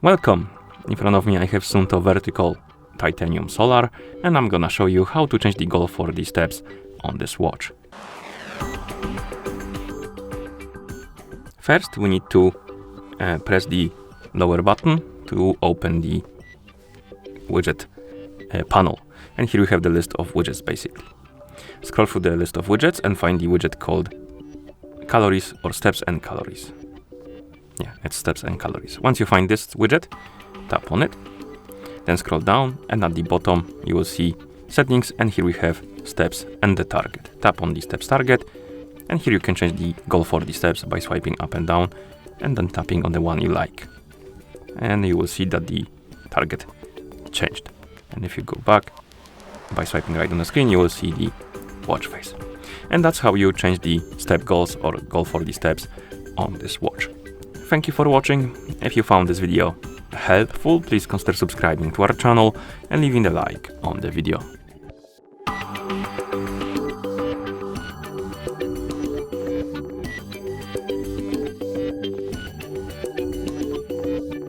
Welcome! In front of me I have SUUNTO Vertical Titanium Solar, and I'm gonna show you how to change the goal for the steps on this watch. First we need to press the lower button to open the widget panel, and here we have the list of widgets basically. Scroll through the list of widgets and find the widget called calories or steps and calories. Yeah, it's steps and calories. Once you find this widget, tap on it, then scroll down, and at the bottom you will see settings, and here we have steps and the target. Tap on the steps target, and here you can change the goal for the steps by swiping up and down and then tapping on the one you like. And you will see that the target changed. And if you go back by swiping right on the screen, you will see the watch face. And that's how you change the step goals or goal for the steps on this watch. Thank you for watching. If you found this video helpful, please consider subscribing to our channel and leaving a like on the video.